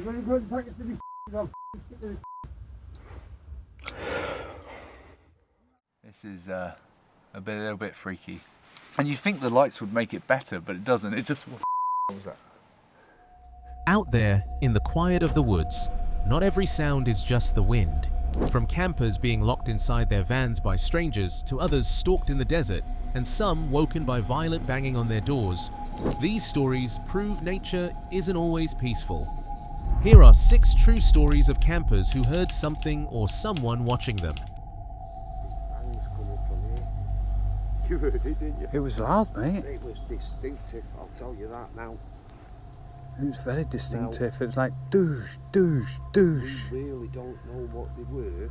This is a little bit freaky. And you think the lights would make it better, but it doesn't. It just... What was that? Out there, in the quiet of the woods, not every sound is just the wind. From campers being locked inside their vans by strangers to others stalked in the desert, and some woken by violent banging on their doors, these stories prove nature isn't always peaceful. Here are 6 true stories of campers who heard something or someone watching them. You heard it, didn't you? It was loud, mate. It was distinctive, I'll tell you that now. It was very distinctive. It was like doosh, doosh, doosh. We really don't know what they were.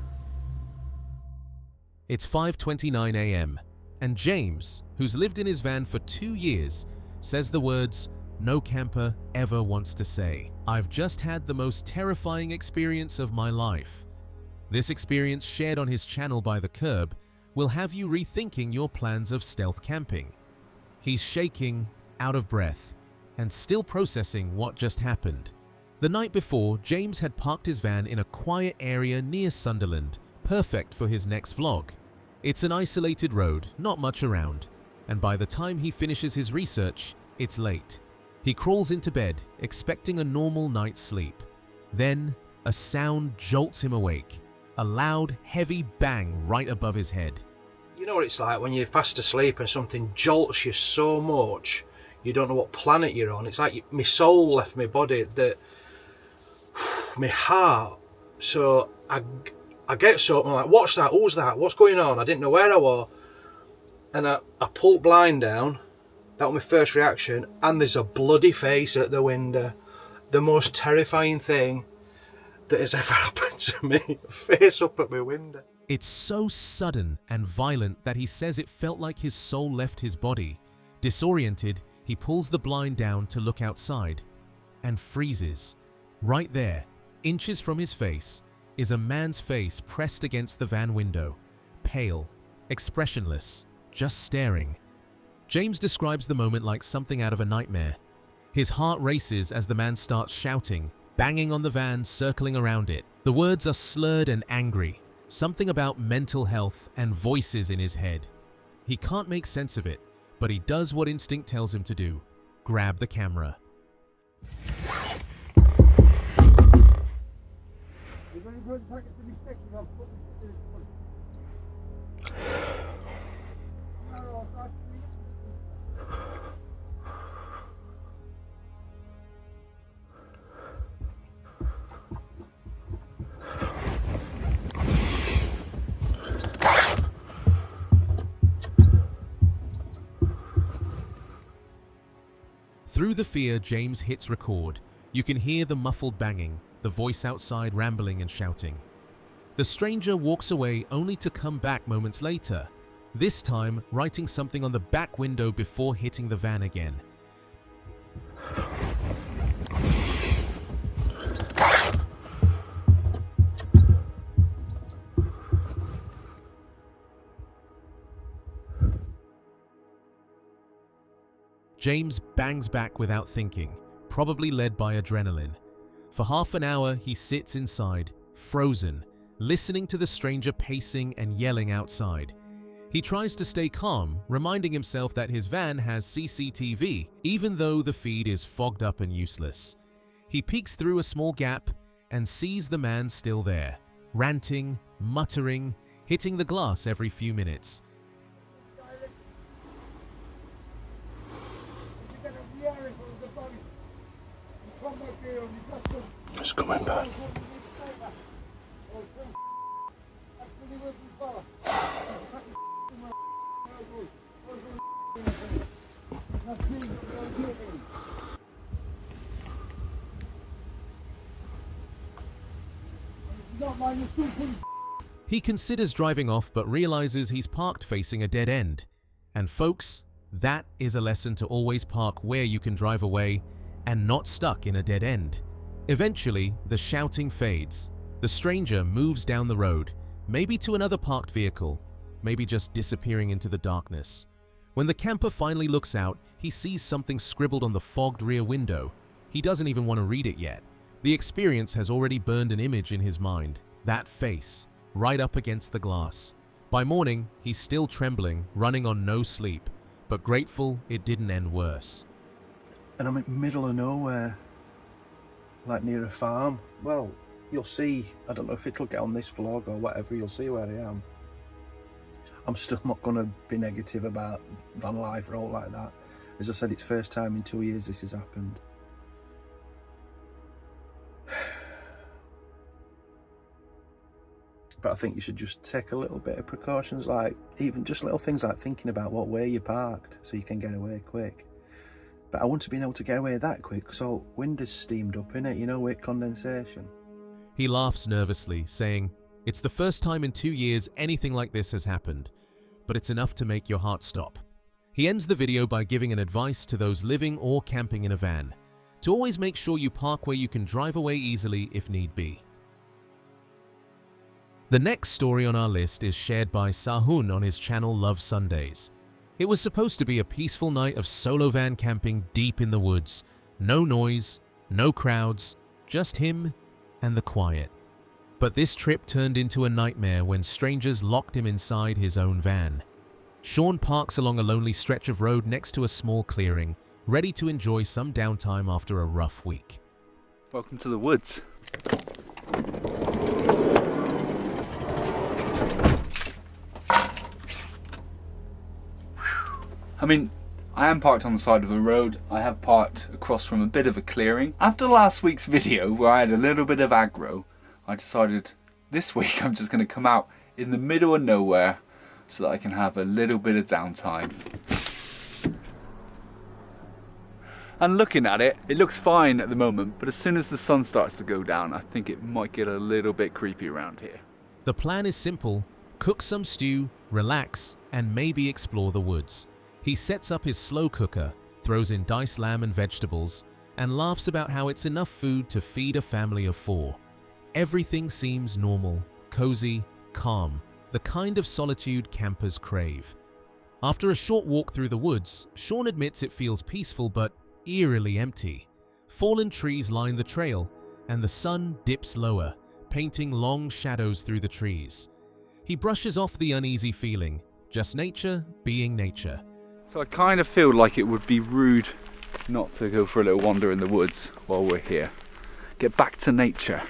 It's 5:29 a.m. and James, who's lived in his van for 2 years, says the words no camper ever wants to say. I've just had the most terrifying experience of my life. This experience, shared on his channel By the Curb, will have you rethinking your plans of stealth camping. He's shaking, out of breath, and still processing what just happened. The night before, James had parked his van in a quiet area near Sunderland, perfect for his next vlog. It's an isolated road, not much around, and by the time he finishes his research, it's late. He crawls into bed, expecting a normal night's sleep. Then, a sound jolts him awake. A loud, heavy bang right above his head. You know what it's like when you're fast asleep and something jolts you so much, you don't know what planet you're on. It's like my soul left my body, my heart. So I get so, I'm like, what's that? Who's that? What's going on? I didn't know where I was. And I pulled blind down. That was my first reaction. And there's a bloody face at the window. The most terrifying thing that has ever happened to me. Face up at my window. It's so sudden and violent that he says it felt like his soul left his body. Disoriented, he pulls the blind down to look outside and freezes. Right there, inches from his face, is a man's face pressed against the van window, pale, expressionless, just staring. James describes the moment like something out of a nightmare. His heart races as the man starts shouting, banging on the van, circling around it. The words are slurred and angry, something about mental health and voices in his head. He can't make sense of it, but he does what instinct tells him to do: grab the camera. Through the fear, James hits record. You can hear the muffled banging, the voice outside rambling and shouting. The stranger walks away only to come back moments later, this time writing something on the back window before hitting the van again. James bangs back without thinking, probably led by adrenaline. For half an hour, he sits inside, frozen, listening to the stranger pacing and yelling outside. He tries to stay calm, reminding himself that his van has CCTV, even though the feed is fogged up and useless. He peeks through a small gap and sees the man still there, ranting, muttering, hitting the glass every few minutes. It's coming back. He considers driving off but realizes he's parked facing a dead end. And folks, that is a lesson to always park where you can drive away and not stuck in a dead end. Eventually, the shouting fades. The stranger moves down the road, maybe to another parked vehicle, maybe just disappearing into the darkness. When the camper finally looks out, he sees something scribbled on the fogged rear window. He doesn't even want to read it yet, The experience has already burned an image in his mind, that face, right up against the glass. By morning, he's still trembling, running on no sleep, but grateful it didn't end worse. And I'm in the middle of nowhere, like near a farm. Well, you'll see, I don't know if it'll get on this vlog or whatever, you'll see where I am. I'm still not going to be negative about van life or all like that. As I said, it's first time in 2 years this has happened. But I think you should just take a little bit of precautions, like even just little things like thinking about what way you parked so you can get away quick. But I wouldn't have been able to get away that quick because all wind is steamed up in it, you know, with condensation. He laughs nervously, saying, "It's the first time in 2 years anything like this has happened, but it's enough to make your heart stop." He ends the video by giving an advice to those living or camping in a van, to always make sure you park where you can drive away easily if need be. The next story on our list is shared by Sahun on his channel Love Sundays. It was supposed to be a peaceful night of solo van camping deep in the woods. No noise, no crowds, just him and the quiet. But this trip turned into a nightmare when strangers locked him inside his own van. Sean parks along a lonely stretch of road next to a small clearing, ready to enjoy some downtime after a rough week. Welcome to the woods. I mean, I am parked on the side of the road. I have parked across from a bit of a clearing. After last week's video where I had a little bit of aggro, I decided this week I'm just going to come out in the middle of nowhere so that I can have a little bit of downtime. And looking at it, it looks fine at the moment, but as soon as the sun starts to go down, I think it might get a little bit creepy around here. The plan is simple: cook some stew, relax, and maybe explore the woods. He sets up his slow cooker, throws in diced lamb and vegetables, and laughs about how it's enough food to feed a family of 4. Everything seems normal, cozy, calm, the kind of solitude campers crave. After a short walk through the woods, Sean admits it feels peaceful but eerily empty. Fallen trees line the trail, and the sun dips lower, painting long shadows through the trees. He brushes off the uneasy feeling, just nature being nature. So I kind of feel like it would be rude not to go for a little wander in the woods while we're here. Get back to nature.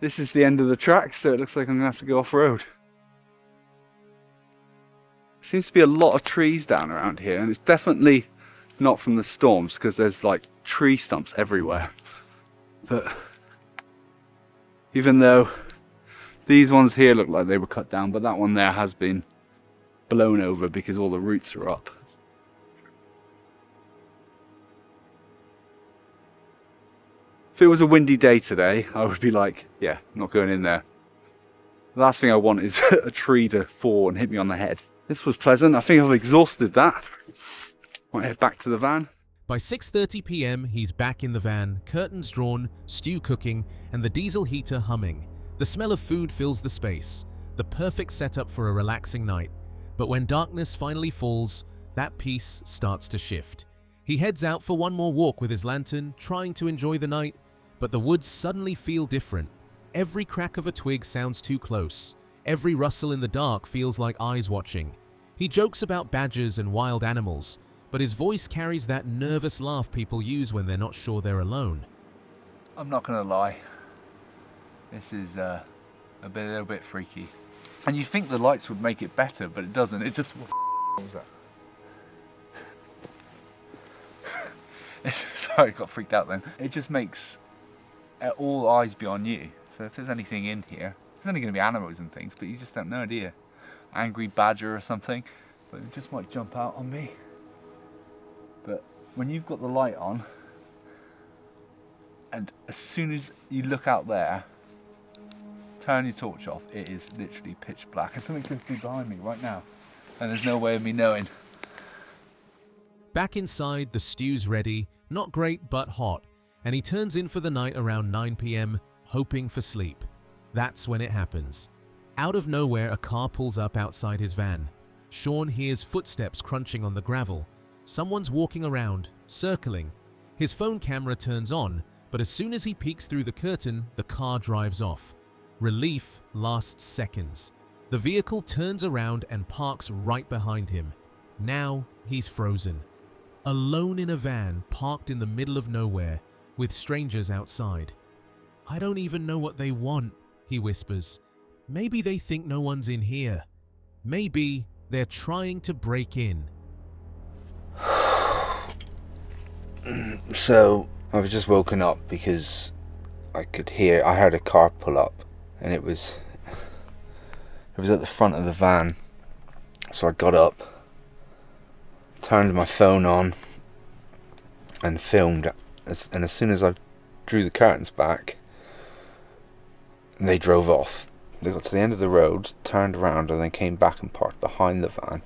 This is the end of the track, so it looks like I'm going to have to go off-road. Seems to be a lot of trees down around here, and it's definitely not from the storms because there's like tree stumps everywhere. But even though these ones here look like they were cut down, but that one there has been blown over because all the roots are up. If it was a windy day today, I would be like, yeah, not going in there. The last thing I want is a tree to fall and hit me on the head. This was pleasant. I think I've exhausted that. Might head back to the van. By 6:30 p.m, he's back in the van, curtains drawn, stew cooking, and the diesel heater humming. The smell of food fills the space, the perfect setup for a relaxing night. But when darkness finally falls, that peace starts to shift. He heads out for one more walk with his lantern, trying to enjoy the night, but the woods suddenly feel different. Every crack of a twig sounds too close. Every rustle in the dark feels like eyes watching. He jokes about badgers and wild animals, but his voice carries that nervous laugh people use when they're not sure they're alone. I'm not gonna lie, this is a little bit freaky. And you'd think the lights would make it better, but it doesn't. It just... What was that? Sorry, I got freaked out then. It just makes all eyes be on you. So if there's anything in here, there's only going to be animals and things, but you just don't know, do you? Angry badger or something, but it just might jump out on me. But when you've got the light on, and as soon as you look out there, turn your torch off, it is literally pitch black. And something could be behind me right now, and there's no way of me knowing. Back inside, the stew's ready, not great but hot, and he turns in for the night around 9 p.m, hoping for sleep. That's when it happens. Out of nowhere, a car pulls up outside his van. Sean hears footsteps crunching on the gravel. Someone's walking around, circling. His phone camera turns on, But as soon as he peeks through the curtain, the car drives off. Relief lasts seconds. The vehicle turns around and parks right behind him. Now he's frozen. Alone in a van parked in the middle of nowhere, with strangers outside. "I don't even know what they want," he whispers. "Maybe they think no one's in here. Maybe they're trying to break in." So I was just woken up because I heard a car pull up, and it was at the front of the van. So I got up, turned my phone on and filmed, and as soon as I drew the curtains back, they drove off. They got to the end of the road, turned around, and then came back and parked behind the van.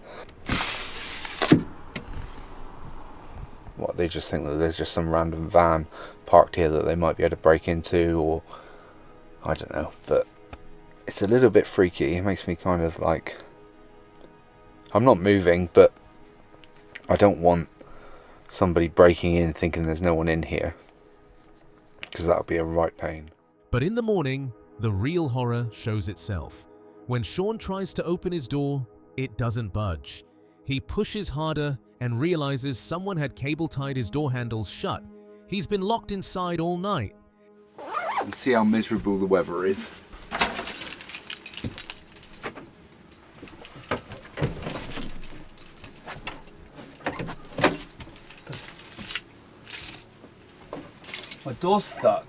What, they just think that there's just some random van parked here that they might be able to break into, or I don't know, but it's a little bit freaky. It makes me kind of like, I'm not moving, but I don't want somebody breaking in thinking there's no one in here, because that would be a right pain. But in the morning, the real horror shows itself. When Sean tries to open his door, it doesn't budge. He pushes harder and realizes someone had cable-tied his door handles shut. He's been locked inside all night. You see how miserable the weather is. My door's stuck.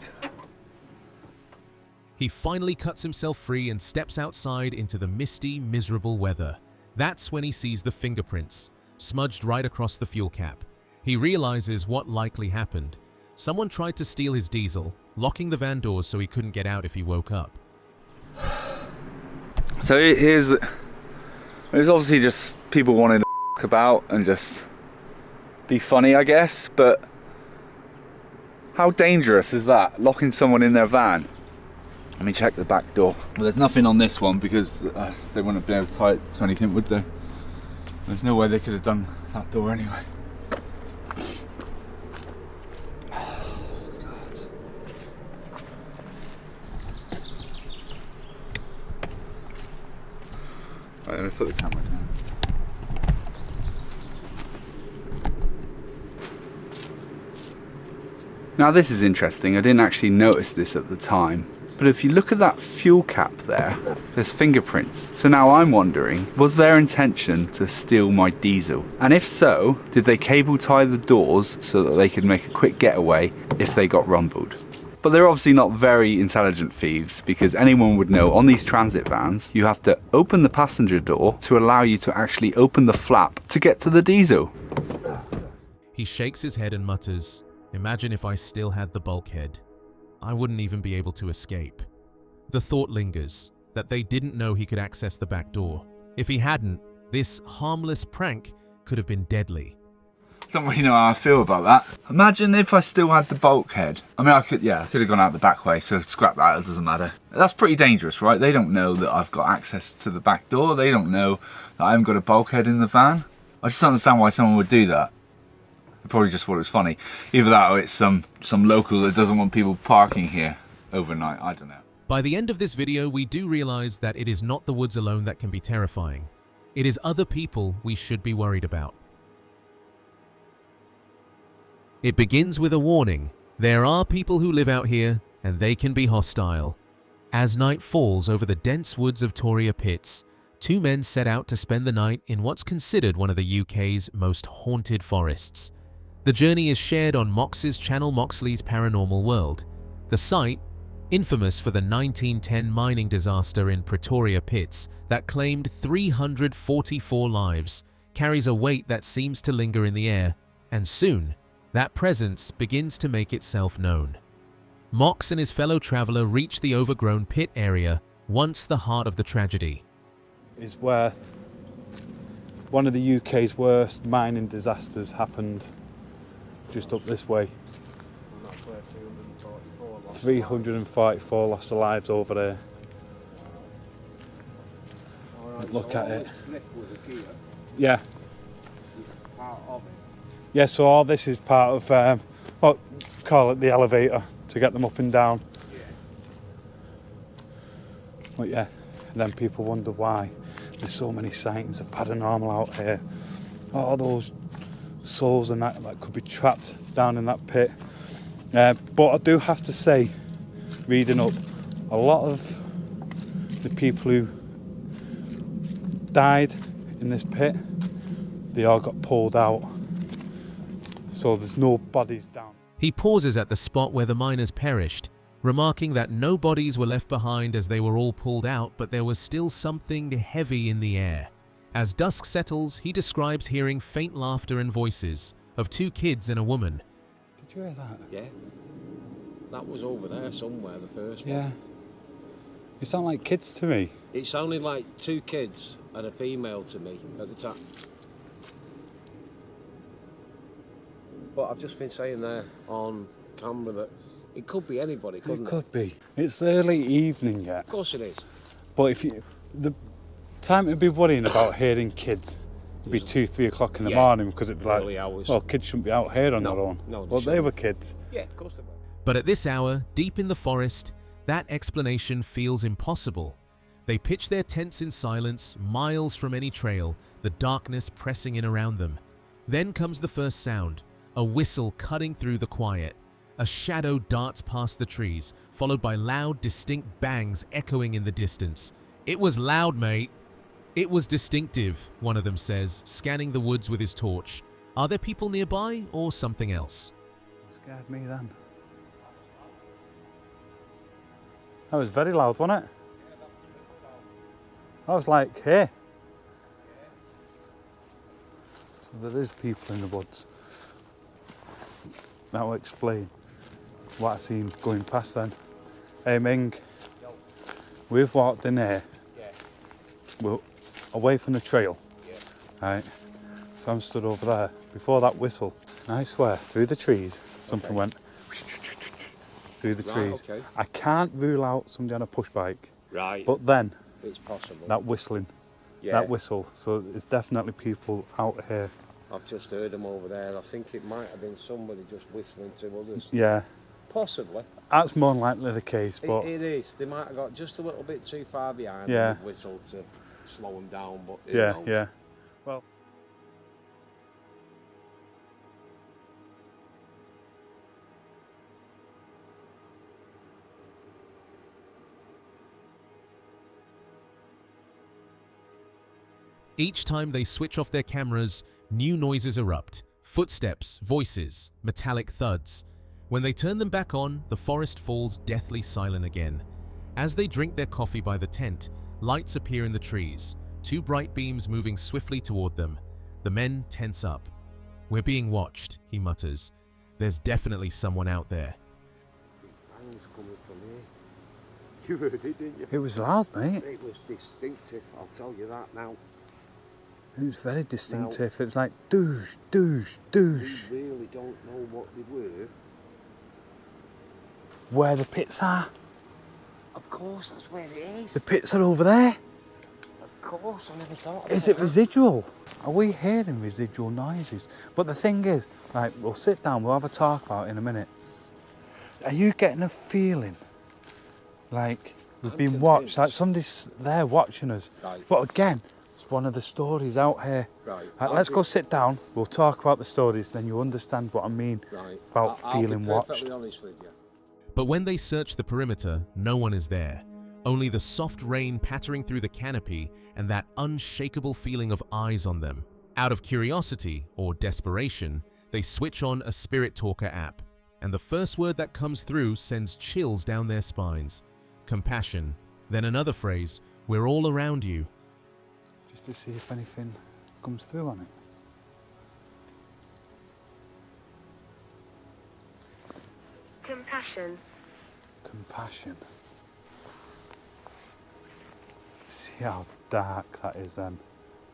He finally cuts himself free and steps outside into the misty, miserable weather. That's when he sees the fingerprints, smudged right across the fuel cap. He realizes what likely happened. Someone tried to steal his diesel, locking the van doors so he couldn't get out if he woke up. So it was obviously just people wanting to f*** about and just be funny, I guess, but how dangerous is that, locking someone in their van? Let me check the back door. Well, there's nothing on this one because they wouldn't have been able to tie it to anything, would they? There's no way they could have done that door anyway. Oh, God. Right, let me put the camera down. Now this is interesting. I didn't actually notice this at the time. But if you look at that fuel cap there, there's fingerprints. So now I'm wondering, was their intention to steal my diesel? And if so, did they cable tie the doors so that they could make a quick getaway if they got rumbled? But they're obviously not very intelligent thieves, because anyone would know on these transit vans, you have to open the passenger door to allow you to actually open the flap to get to the diesel. He shakes his head and mutters, "Imagine if I still had the bulkhead. I wouldn't even be able to escape." The thought lingers that they didn't know he could access the back door. If he hadn't, this harmless prank could have been deadly. Don't really know how I feel about that. Imagine if I still had the bulkhead. I mean, I could have gone out the back way, so scrap that, it doesn't matter. That's pretty dangerous, right? They don't know that I've got access to the back door. They don't know that I haven't got a bulkhead in the van. I just don't understand why someone would do that. They probably just thought it was funny. Either that or it's some local that doesn't want people parking here overnight. I don't know. By the end of this video, we do realize that it is not the woods alone that can be terrifying. It is other people we should be worried about. It begins with a warning. There are people who live out here, and they can be hostile. As night falls over the dense woods of Toria Pits, two men set out to spend the night in what's considered one of the UK's most haunted forests. The journey is shared on Mox's channel Moxley's Paranormal World. The site, infamous for the 1910 mining disaster in Pretoria Pits that claimed 344 lives, carries a weight that seems to linger in the air, and soon, that presence begins to make itself known. Mox and his fellow traveller reach the overgrown pit area, once the heart of the tragedy. Is where one of the UK's worst mining disasters happened, just up this way. 344 lost their lives over there. Look at it. Yeah. Yeah, so all this is part of, call it the elevator to get them up and down. But yeah, then people wonder why there's so many sightings of paranormal out here. All those souls and that could be trapped down in that pit. But I do have to say, reading up, a lot of the people who died in this pit, they all got pulled out. So there's no bodies down. He pauses at the spot where the miners perished, remarking that no bodies were left behind as they were all pulled out, but there was still something heavy in the air. As dusk settles, he describes hearing faint laughter and voices of 2 kids and a woman. Did you hear that? Yeah. That was over there somewhere, the first one. Yeah. It sounded like kids to me. It sounded like 2 kids and a female to me at the time. But I've just been saying there on camera that it could be anybody, couldn't it? It could be. It's early evening yet. Of course it is. But if you, the time to be worrying about hearing kids would be 2-3 o'clock in the morning, because it'd be like, early hours. well, kids shouldn't be out here on their own. No, Well, they were kids. Yeah, of course they were. But at this hour, deep in the forest, that explanation feels impossible. They pitch their tents in silence, miles from any trail, the darkness pressing in around them. Then comes the first sound, a whistle cutting through the quiet. A shadow darts past the trees, followed by loud, distinct bangs echoing in the distance. "It was loud, mate." "It was distinctive," one of them says, scanning the woods with his torch. Are there people nearby or something else? Scared me then. That was very loud, wasn't it? I was like, hey. So there is people in the woods. That will explain what I seen going past then. Hey Ming, we've walked in here. We're away from the trail. Right. So I'm stood over there. Before that whistle, and I swear, through the trees, something went through the trees. Okay. I can't rule out somebody on a push bike. Right. But then, it's possible. that whistling, Yeah. that whistle. So there's definitely people out here. I've just heard them over there. I think it might have been somebody just whistling to others. Yeah, Possibly. that's more than likely the case. But It is. They might have got just a little bit too far behind Yeah. and whistled to slow them down. But who yeah, knows? yeah. Well, Each time they switch off their cameras, new noises erupt. Footsteps, voices, metallic thuds. When they turn them back on, the forest falls deathly silent again. As they drink their coffee by the tent, lights appear in the trees, 2 bright beams moving swiftly toward them. The men tense up. "We're being watched," he mutters. "There's definitely someone out there." Bangs coming from here. You heard it, didn't you? it was loud, mate. It was distinctive, I'll tell you that now. It was very distinctive. It was like doosh, doosh, doosh. We really don't know what they were. Where the pits are? Of course, that's where it is. The pits are over there. Of course, I never thought of Is that. it residual? Are we hearing residual noises? But the thing is, right, we'll sit down, we'll have a talk about it in a minute. Are you getting a feeling like we've I'm been convinced. watched, like somebody's there watching us? Right. But again, it's one of the stories out here. Right. Right, let's go sit down, we'll talk about the stories, then you understand what I mean Right. about feeling I'll be watched. perfectly honest with you. But when they search the perimeter, no one is there. Only the soft rain pattering through the canopy and that unshakable feeling of eyes on them. Out of curiosity or desperation, they switch on a Spirit Talker app, and the first word that comes through sends chills down their spines. Compassion. Then another phrase, "We're all around you." Just to see if anything comes through on it. Compassion. Compassion. See how dark that is then.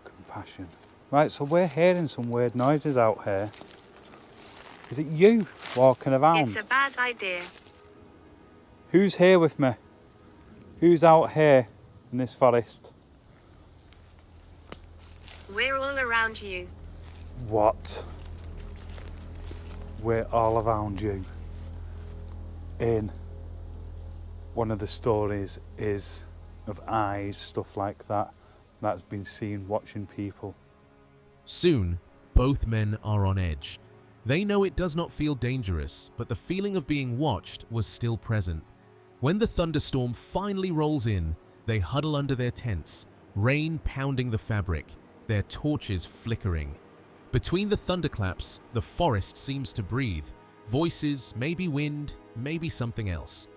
Compassion. Right, so we're hearing some weird noises out here. Is it you walking around? It's a bad idea. Who's here with me? Who's out here in this forest? We're all around you. What? We're all around you. in one of the stories is of eyes, stuff like that, that's been seen watching people. Soon, both men are on edge. They know it does not feel dangerous, but the feeling of being watched was still present. When the thunderstorm finally rolls in, they huddle under their tents, rain pounding the fabric, their torches flickering. Between the thunderclaps, the forest seems to breathe. Voices, maybe wind, maybe something else.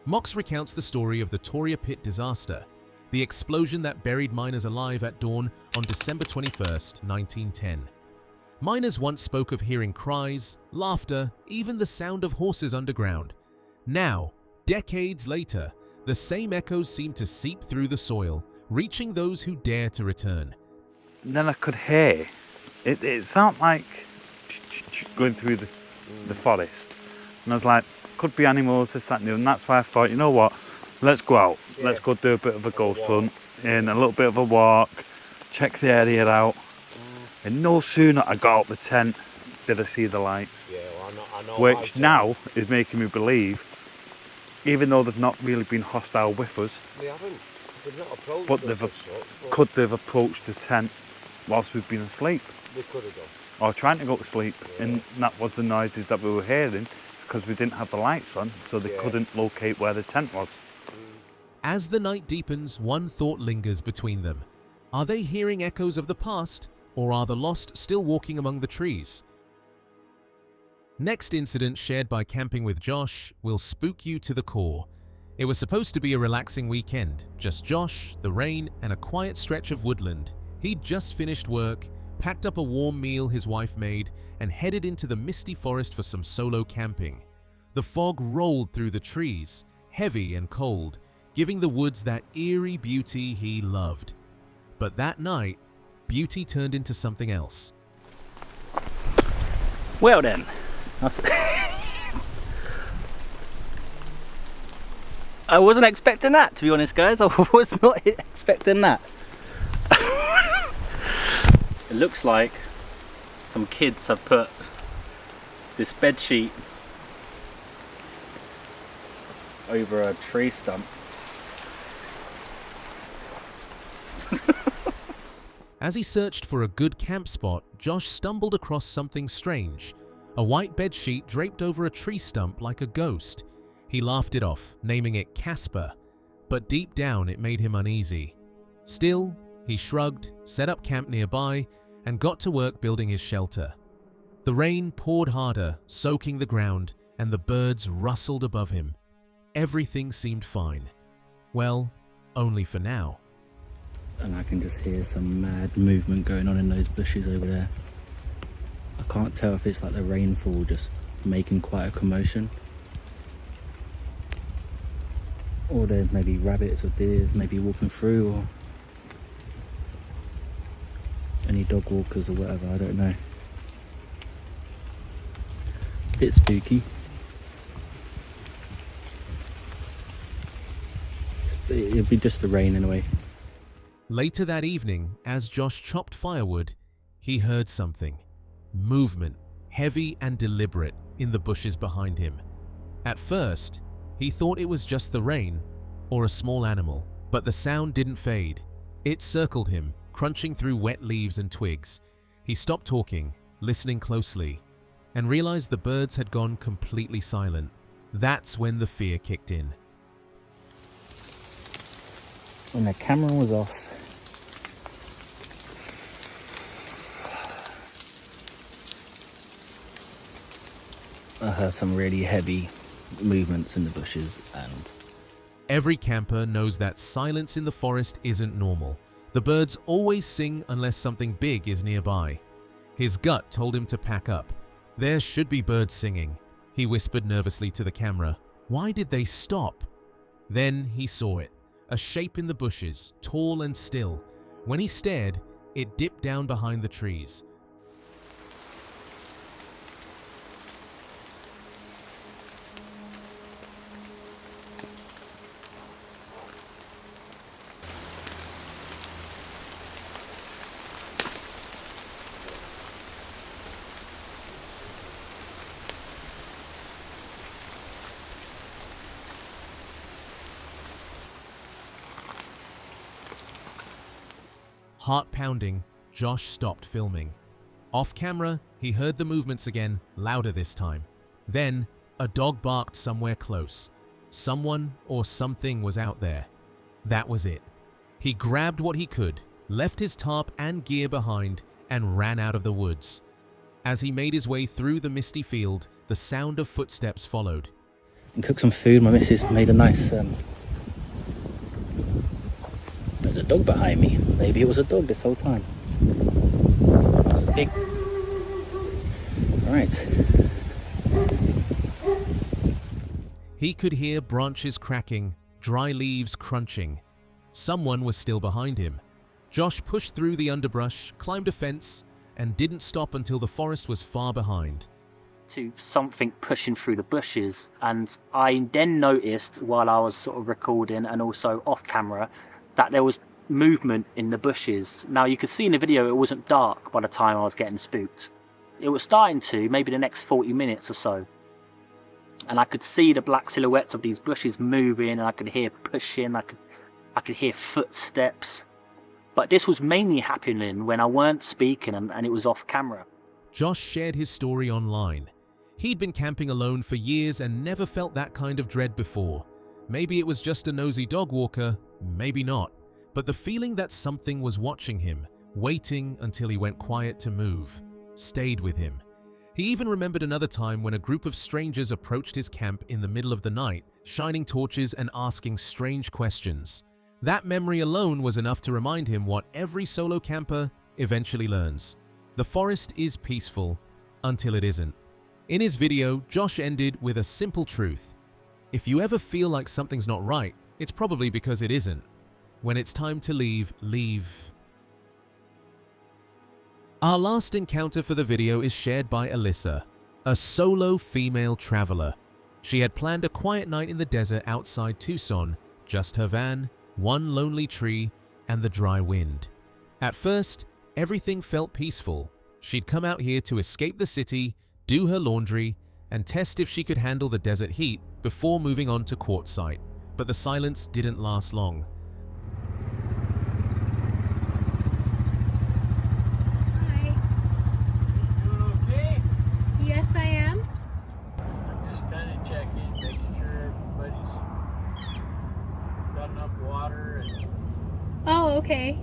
Mox recounts the story of the Toria Pit disaster, the explosion that buried miners alive at dawn on December 21st, 1910. Miners once spoke of hearing cries, laughter, even the sound of horses underground. Now, decades later, the same echoes seem to seep through the soil, reaching those who dare to return. And then I could hear, it sounded like going through the forest. And I was like, could be animals, this, that, and the other. And that's why I thought, you know what, let's go out. Yeah. Let's go do a bit of a ghost hunt, and a little bit of a walk, check the area out. And no sooner I got out the tent did I see the lights. Yeah, well, I know which now is making me believe, even though they've not really been hostile with us, they haven't. They've not approached but could they've approached the tent whilst we've been asleep? They could have done. Or trying to go to sleep, and that was the noises that we were hearing because we didn't have the lights on, so they couldn't locate where the tent was. As the night deepens, one thought lingers between them. Are they hearing echoes of the past, or are the lost still walking among the trees? Next incident shared by Camping with Josh will spook you to the core. It was supposed to be a relaxing weekend, just Josh, the rain, and a quiet stretch of woodland. He'd just finished work, packed up a warm meal his wife made, and headed into the misty forest for some solo camping. The fog rolled through the trees, heavy and cold, giving the woods that eerie beauty he loved. But that night, beauty turned into something else. Well then, I wasn't expecting that, to be honest guys. I was not expecting that. It looks like some kids have put this bed sheet over a tree stump. As he searched for a good camp spot, Josh stumbled across something strange. A white bedsheet draped over a tree stump like a ghost. He laughed it off, naming it Casper, but deep down it made him uneasy. Still, he shrugged, set up camp nearby, and got to work building his shelter. The rain poured harder, soaking the ground, and the birds rustled above him. Everything seemed fine. Well, only for now. And I can just hear some mad movement going on in those bushes over there. I can't tell if it's like the rainfall just making quite a commotion, or there may be rabbits or deers maybe walking through, or any dog walkers or whatever, I don't know. Bit spooky. It'd be just the rain in a way. Later that evening, as Josh chopped firewood, he heard something. Movement, heavy and deliberate, in the bushes behind him. At first, he thought it was just the rain or a small animal, but the sound didn't fade. It circled him, crunching through wet leaves and twigs. He stopped talking, listening closely, and realized the birds had gone completely silent. That's when the fear kicked in. When the camera was off, I heard some really heavy movements in the bushes, and Every camper knows that silence in the forest isn't normal. The birds always sing unless something big is nearby. His gut told him to pack up. There should be birds singing, he whispered nervously to the camera. Why did they stop? Then he saw it, a shape in the bushes, tall and still. When he stared, it dipped down behind the trees. Heart pounding, Josh stopped filming. Off camera, he heard the movements again, louder this time. Then, a dog barked somewhere close. Someone or something was out there. That was it. He grabbed what he could, left his tarp and gear behind, and ran out of the woods. As he made his way through the misty field, the sound of footsteps followed. And cook some food. My missus made a nice... There's a dog behind me. Maybe it was a dog this whole time. It's a pig. Right. He could hear branches cracking, dry leaves crunching. Someone was still behind him. Josh pushed through the underbrush, climbed a fence, and didn't stop until the forest was far behind. To something pushing through the bushes, and I then noticed while I was sort of recording and also off camera that there was movement in the bushes. Now you could see in the video it wasn't dark by the time I was getting spooked. It was starting to, maybe the next 40 minutes or so. And I could see the black silhouettes of these bushes moving, and I could hear pushing, I could hear footsteps. But this was mainly happening when I weren't speaking and it was off camera. Josh shared his story online. He'd been camping alone for years and never felt that kind of dread before. Maybe it was just a nosy dog walker, maybe not. But the feeling that something was watching him, waiting until he went quiet to move, stayed with him. He even remembered another time when a group of strangers approached his camp in the middle of the night, shining torches and asking strange questions. That memory alone was enough to remind him what every solo camper eventually learns. The forest is peaceful until it isn't. In his video, Josh ended with a simple truth. If you ever feel like something's not right, it's probably because it isn't. When it's time to leave, leave. Our last encounter for the video is shared by Alyssa, a solo female traveler. She had planned a quiet night in the desert outside Tucson, just her van, one lonely tree, and the dry wind. At first, everything felt peaceful. She'd come out here to escape the city, do her laundry, and test if she could handle the desert heat before moving on to quartzsite. But the silence didn't last long. Hi. You doing okay? Yes, I am. I'm just kind of checking, making sure everybody's got enough water and... Oh, okay.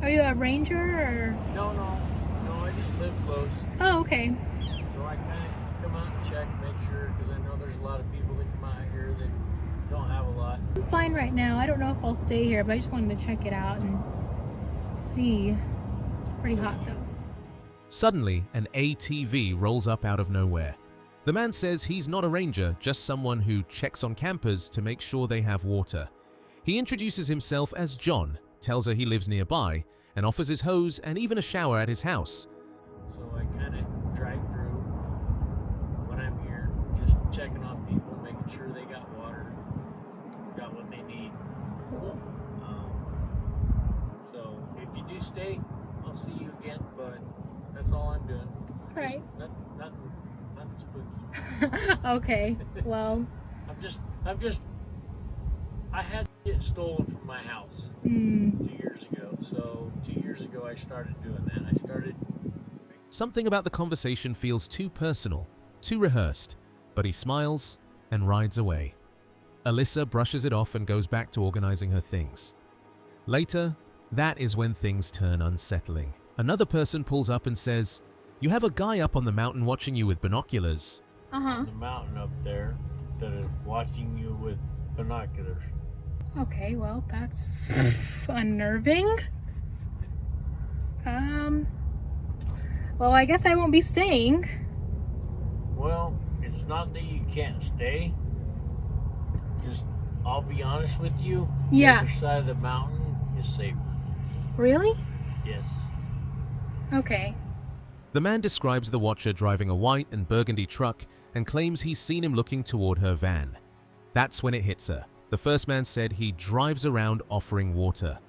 Are you a ranger or? No, I just live close. Oh, okay. So I kind of come out and check, make sure, because I know there's a lot of people that come out here that don't have a lot. I'm fine right now. I don't know if I'll stay here, but I just wanted to check it out and see. It's pretty hot though. Suddenly, an ATV rolls up out of nowhere. The man says he's not a ranger, just someone who checks on campers to make sure they have water. He introduces himself as John, tells her he lives nearby, and offers his hose and even a shower at his house. So I kind of drive through when I'm here, just checking on people, making sure they got water, got what they need. Cool. So if you do stay, I'll see you again, but that's all I'm doing. All right. Nothing spooky. Okay. Well. I had it stolen from my house 2 years ago. So 2 years ago I started doing that. Something about the conversation feels too personal, too rehearsed, but he smiles and rides away. Alyssa brushes it off and goes back to organizing her things. Later, that is when things turn unsettling. Another person pulls up and says, "You have a guy up on the mountain watching you with binoculars." Uh-huh. The mountain up there that is watching you with binoculars. Okay, well, that's unnerving. Well, I guess I won't be staying. Well, it's not that you can't stay. Just, I'll be honest with you. Yeah. The other side of the mountain is safer. Really? Yes. Okay. The man describes the watcher driving a white and burgundy truck and claims he's seen him looking toward her van. That's when it hits her. The first man said he drives around offering water.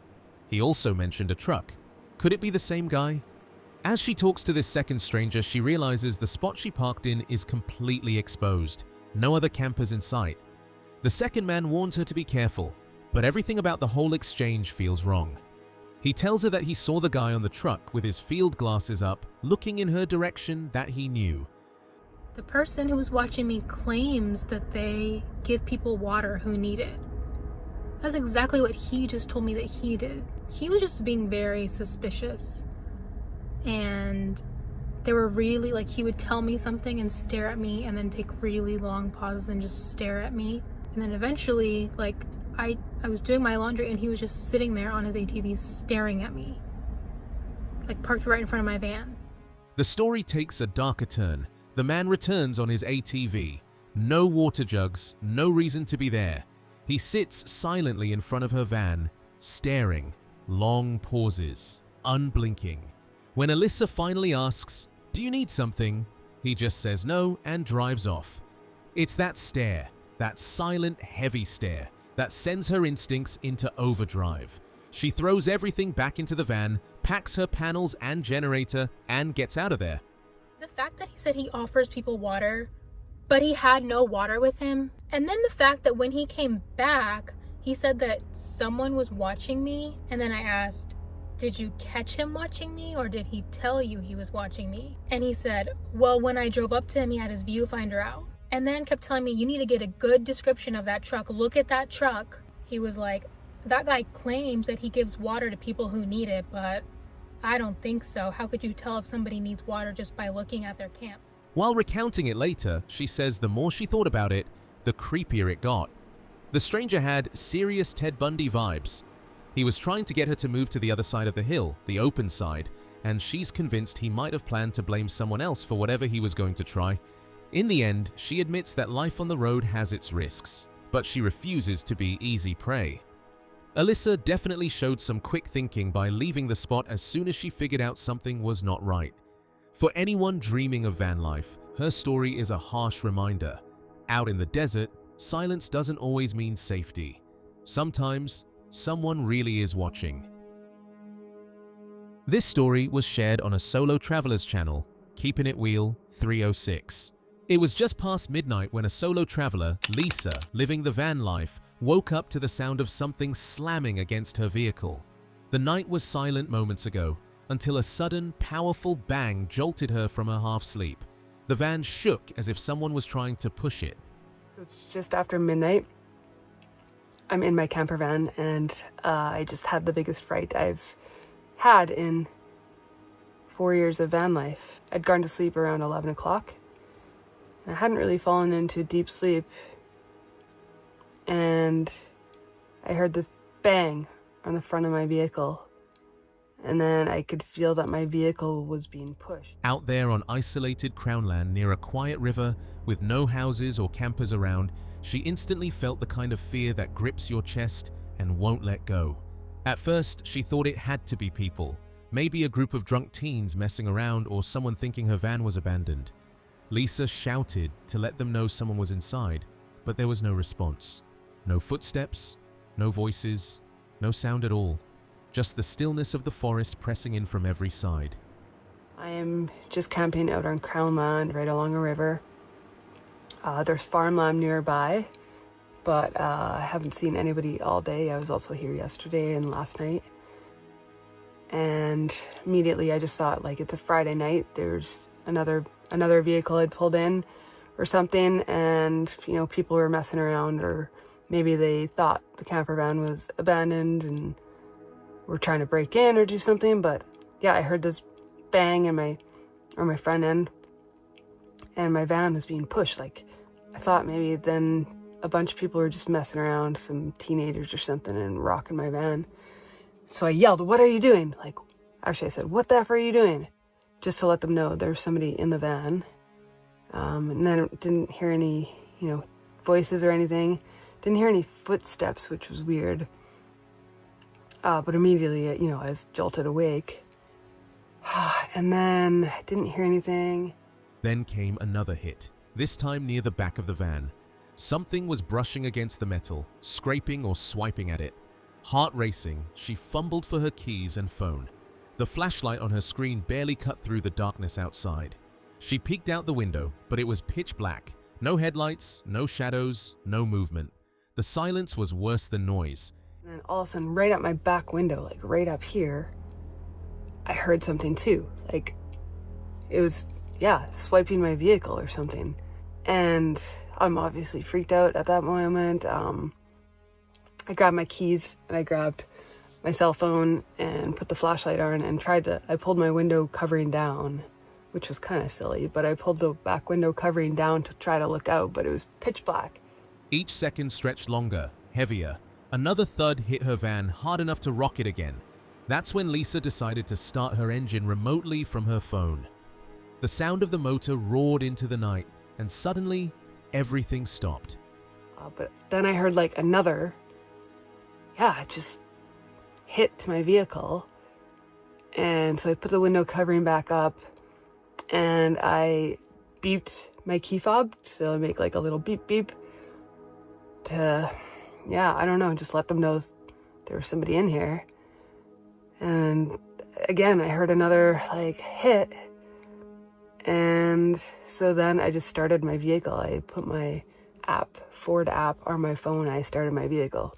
He also mentioned a truck. Could it be the same guy? As she talks to this second stranger, she realizes the spot she parked in is completely exposed. No other campers in sight. The second man warns her to be careful, but everything about the whole exchange feels wrong. He tells her that he saw the guy on the truck with his field glasses up, looking in her direction that he knew. The person who was watching me claims that they give people water who need it. That's exactly what he just told me that he did. He was just being very suspicious. And they were really, like, he would tell me something and stare at me and then take really long pauses and just stare at me. And then eventually, like, I was doing my laundry and he was just sitting there on his ATV staring at me. Like, parked right in front of my van. The story takes a darker turn. The man returns on his ATV. No water jugs, no reason to be there. He sits silently in front of her van, staring. Long pauses, unblinking. When Alyssa finally asks, "Do you need something?" he just says no and drives off. It's that stare, that silent, heavy stare, that sends her instincts into overdrive. She throws everything back into the van, packs her panels and generator, and gets out of there. The fact that he said he offers people water, but he had no water with him, and then the fact that when he came back, he said that someone was watching me, and then I asked, "Did you catch him watching me, or did he tell you he was watching me?" And he said, "Well, when I drove up to him, he had his viewfinder out." And then kept telling me, "You need to get a good description of that truck. Look at that truck." He was like, "That guy claims that he gives water to people who need it, but I don't think so. How could you tell if somebody needs water just by looking at their camp?" While recounting it later, she says the more she thought about it, the creepier it got. The stranger had serious Ted Bundy vibes. He was trying to get her to move to the other side of the hill, the open side, and she's convinced he might have planned to blame someone else for whatever he was going to try. In the end, she admits that life on the road has its risks, but she refuses to be easy prey. Alyssa definitely showed some quick thinking by leaving the spot as soon as she figured out something was not right. For anyone dreaming of van life, her story is a harsh reminder. Out in the desert, silence doesn't always mean safety. Sometimes, someone really is watching. This story was shared on a solo traveler's channel, Keeping It Wheel 306. It was just past midnight when a solo traveler, Lisa, living the van life, woke up to the sound of something slamming against her vehicle. The night was silent moments ago, until a sudden, powerful bang jolted her from her half-sleep. The van shook as if someone was trying to push it. It's just after midnight. I'm in my camper van and I just had the biggest fright I've had in 4 years of van life. I'd gone to sleep around 11 o'clock. I hadn't really fallen into deep sleep, and I heard this bang on the front of my vehicle, and then I could feel that my vehicle was being pushed. Out there on isolated crownland near a quiet river with no houses or campers around, she instantly felt the kind of fear that grips your chest and won't let go. At first, she thought it had to be people, maybe a group of drunk teens messing around or someone thinking her van was abandoned. Lisa shouted to let them know someone was inside, but there was no response. No footsteps, no voices, no sound at all. Just the stillness of the forest pressing in from every side. I am just camping out on crown land right along a river. There's farmland nearby, but I haven't seen anybody all day. I was also here yesterday and last night. And immediately I just thought, like, it's a Friday night. There's another vehicle had pulled in or something, and, you know, people were messing around, or maybe they thought the camper van was abandoned and were trying to break in or do something. But yeah, I heard this bang on my front end, and my van was being pushed. Like, I thought maybe then a bunch of people were just messing around, some teenagers or something, and rocking my van. So I yelled, "What are you doing?" Like, actually I said, "What the F are you doing?" Just to let them know there was somebody in the van. And then I didn't hear any, voices or anything. Didn't hear any footsteps, which was weird. But immediately, I was jolted awake. And then I didn't hear anything. Then came another hit, this time near the back of the van. Something was brushing against the metal, scraping or swiping at it. Heart racing, she fumbled for her keys and phone. The flashlight on her screen barely cut through the darkness outside. She peeked out the window, but it was pitch black. No headlights, no shadows, no movement. The silence was worse than noise. And then all of a sudden, right at my back window, like right up here, I heard something too. Like it was, yeah, swiping my vehicle or something. And I'm obviously freaked out at that moment. I grabbed my keys and I grabbed my cell phone and put the flashlight on and I pulled my window covering down, which was kind of silly, but I pulled the back window covering down to try to look out, but it was pitch black. Each second stretched longer, heavier. Another thud hit her van hard enough to rock it again. That's when Lisa decided to start her engine remotely from her phone. The sound of the motor roared into the night, and suddenly, everything stopped. But then I heard like another, it just hit to my vehicle. And so I put the window covering back up and I beeped my key fob to make like a little beep beep to, I don't know, just let them know there was somebody in here. And again, I heard another like hit. And so then I just started my vehicle. I put my Ford app on my phone. I started my vehicle.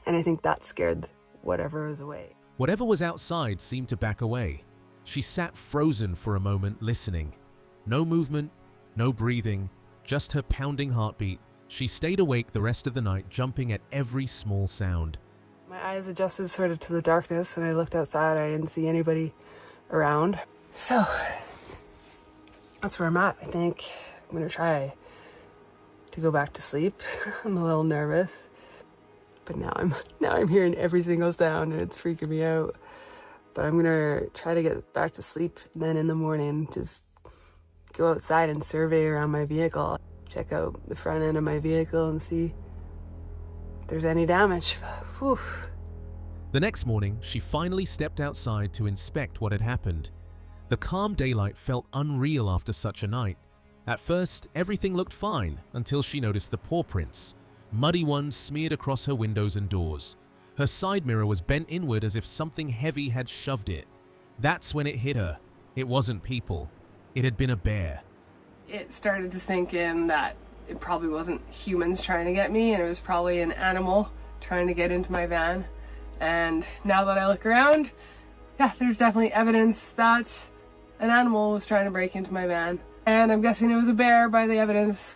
And I think that scared whatever was away. Whatever was outside seemed to back away. She sat frozen for a moment, listening. No movement, no breathing, just her pounding heartbeat. She stayed awake the rest of the night, jumping at every small sound. My eyes adjusted sort of to the darkness, and I looked outside. I didn't see anybody around. So that's where I'm at. I think I'm going to try to go back to sleep. I'm a little nervous. But now I'm hearing every single sound and it's freaking me out. But I'm gonna try to get back to sleep, and then in the morning just go outside and survey around my vehicle. Check out the front end of my vehicle and see if there's any damage. Whew. The next morning, she finally stepped outside to inspect what had happened. The calm daylight felt unreal after such a night. At first, everything looked fine until she noticed the paw prints. Muddy ones smeared across her windows and doors. Her side mirror was bent inward as if something heavy had shoved it. That's when it hit her. It wasn't people. It had been a bear. It started to sink in that it probably wasn't humans trying to get me, and it was probably an animal trying to get into my van. And now that I look around, there's definitely evidence that an animal was trying to break into my van. And I'm guessing it was a bear by the evidence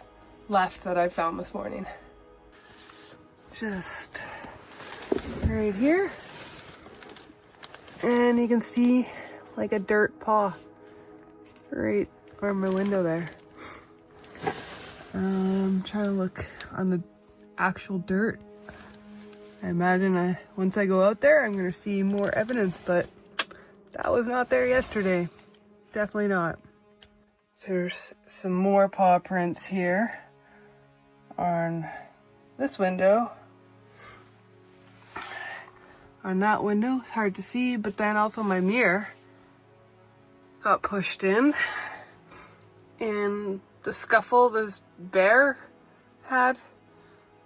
left that I found this morning. Just right here, and you can see like a dirt paw right on my window there. I'm trying to look on the actual dirt. I imagine once I go out there I'm gonna see more evidence, but that was not there yesterday. Definitely not. So there's some more paw prints here on this window. On that window, it's hard to see, but then also my mirror got pushed in, and the scuffle this bear had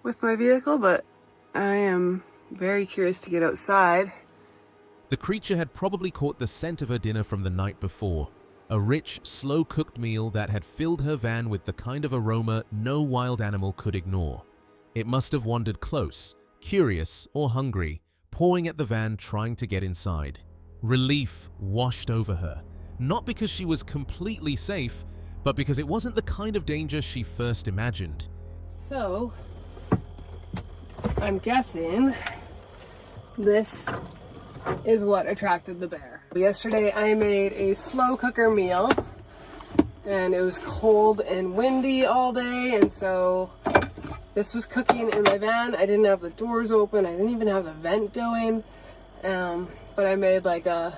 with my vehicle, but I am very curious to get outside. The creature had probably caught the scent of her dinner from the night before, a rich, slow-cooked meal that had filled her van with the kind of aroma no wild animal could ignore. It must have wandered close, curious or hungry, pawing at the van trying to get inside. Relief washed over her, not because she was completely safe, but because it wasn't the kind of danger she first imagined. So, I'm guessing this is what attracted the bear. Yesterday I made a slow cooker meal, and it was cold and windy all day, and so this was cooking in my van. I didn't have the doors open. I didn't even have the vent going. But I made like a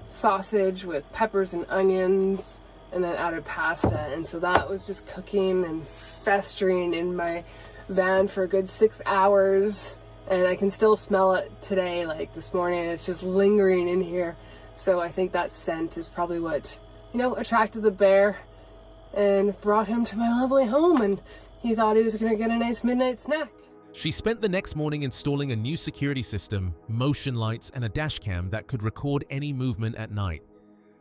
sausage with peppers and onions, and then added pasta. And so that was just cooking and festering in my van for a good 6 hours. And I can still smell it today, like this morning. It's just lingering in here. So I think that scent is probably what, attracted the bear and brought him to my lovely home. And he thought he was going to get a nice midnight snack. She spent the next morning installing a new security system, motion lights, and a dash cam that could record any movement at night.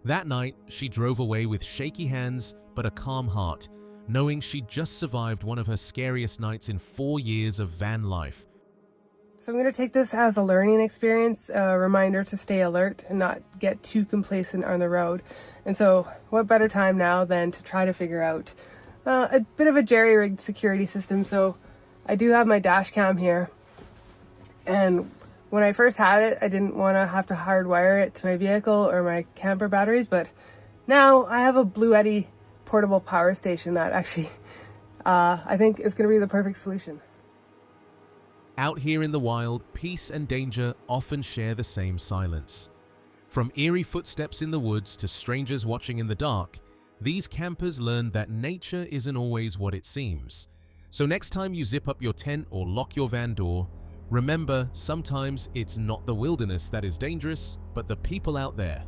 That night, she drove away with shaky hands but a calm heart, knowing she'd just survived one of her scariest nights in 4 years of van life. So I'm going to take this as a learning experience, a reminder to stay alert and not get too complacent on the road. And so what better time now than to try to figure out a bit of a jerry-rigged security system. So I do have my dash cam here, and when I first had it, I didn't want to have to hardwire it to my vehicle or my camper batteries, but now I have a Blue Eddy portable power station that actually I think is going to be the perfect solution. Out here in the wild, peace and danger often share the same silence. From eerie footsteps in the woods to strangers watching in the dark, these campers learn that nature isn't always what it seems. So next time you zip up your tent or lock your van door, remember, sometimes it's not the wilderness that is dangerous, but the people out there.